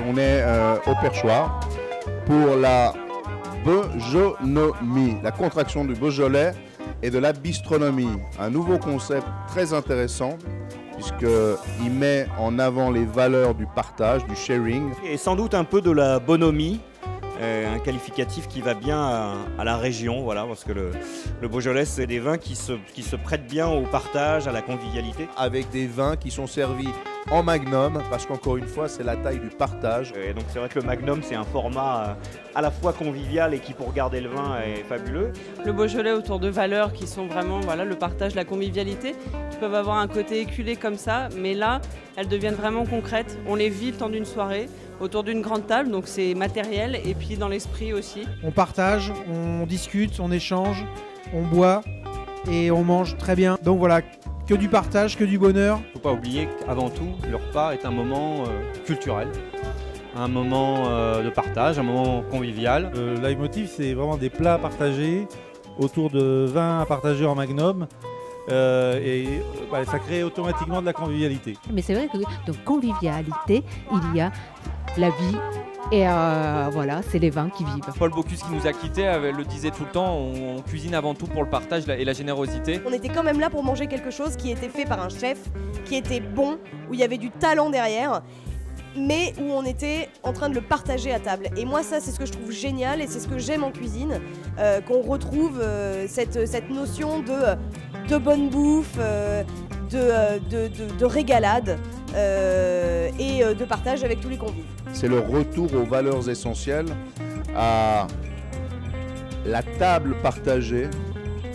On est au perchoir pour la bojonomie, la contraction du Beaujolais et de la bistronomie. Un nouveau concept très intéressant puisqu'il met en avant les valeurs du partage, du sharing. Et sans doute un peu de la bonhomie, un qualificatif qui va bien à la région, voilà, parce que le Beaujolais, c'est des vins qui se prêtent bien au partage, à la convivialité. Avec des vins qui sont servis en magnum, parce qu'encore une fois, c'est la taille du partage. Et donc c'est vrai que le magnum, c'est un format à la fois convivial et qui, pour garder le vin, est fabuleux. Le Beaujolais autour de valeurs qui sont vraiment le partage, la convivialité, qui peuvent avoir un côté éculé comme ça, mais là, elles deviennent vraiment concrètes. On les vit le temps d'une soirée, autour d'une grande table, donc c'est matériel, et puis dans l'esprit aussi. On partage, on discute, on échange, on boit et on mange très bien. Donc voilà, que du partage, que du bonheur. Il ne faut pas oublier qu'avant tout, le repas est un moment culturel, un moment de partage, un moment convivial. Le leitmotiv, c'est vraiment des plats partagés autour de vins à partager en magnum. Ça crée automatiquement de la convivialité. Mais c'est vrai que dans convivialité, il y a la vie et voilà, c'est les vins qui vivent. Paul Bocuse qui nous a quittés le disait tout le temps, on cuisine avant tout pour le partage et la générosité. On était quand même là pour manger quelque chose qui était fait par un chef, qui était bon, où il y avait du talent derrière, mais où on était en train de le partager à table. Et moi ça, c'est ce que je trouve génial et c'est ce que j'aime en cuisine, qu'on retrouve cette notion de bonne bouffe, de régalade et de partage avec tous les convives. C'est le retour aux valeurs essentielles, à la table partagée,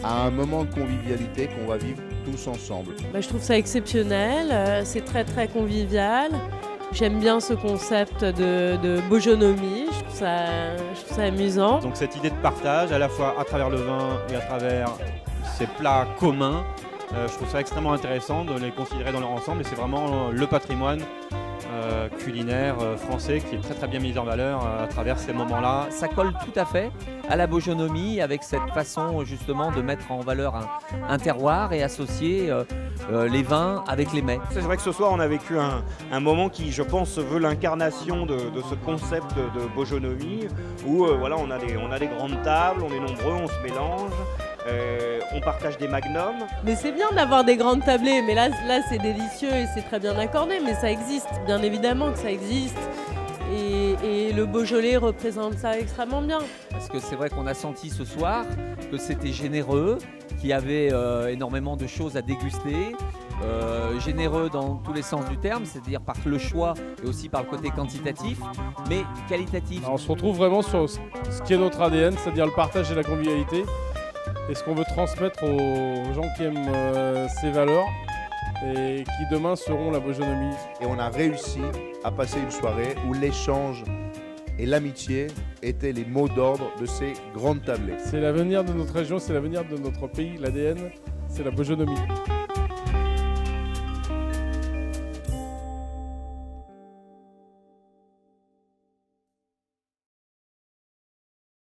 à un moment de convivialité qu'on va vivre tous ensemble. Je trouve ça exceptionnel, c'est très très convivial. J'aime bien ce concept de bojonomie, je trouve ça amusant. Donc cette idée de partage, à la fois à travers le vin et à travers ces plats communs, je trouve ça extrêmement intéressant de les considérer dans leur ensemble et c'est vraiment le patrimoine culinaire français qui est très très bien mis en valeur à travers ces moments-là. Ça colle tout à fait à la bojonomie avec cette façon justement de mettre en valeur un terroir et associer les vins avec les mets. C'est vrai que ce soir on a vécu un moment qui, je pense, veut l'incarnation de ce concept de bojonomie où on a des grandes tables, on est nombreux, on se mélange. On partage des magnums. Mais c'est bien d'avoir des grandes tablées, mais là c'est délicieux et c'est très bien accordé, mais ça existe, bien évidemment que ça existe. Et le Beaujolais représente ça extrêmement bien. Parce que c'est vrai qu'on a senti ce soir que c'était généreux, qu'il y avait énormément de choses à déguster. Généreux dans tous les sens du terme, c'est-à-dire par le choix et aussi par le côté quantitatif, mais qualitatif. Alors, on se retrouve vraiment sur ce qui est notre ADN, c'est-à-dire le partage et la convivialité. Et ce qu'on veut transmettre aux gens qui aiment ces valeurs et qui demain seront la bojonomie. Et on a réussi à passer une soirée où l'échange et l'amitié étaient les mots d'ordre de ces grandes tablées. C'est l'avenir de notre région, c'est l'avenir de notre pays, l'ADN, c'est la bojonomie.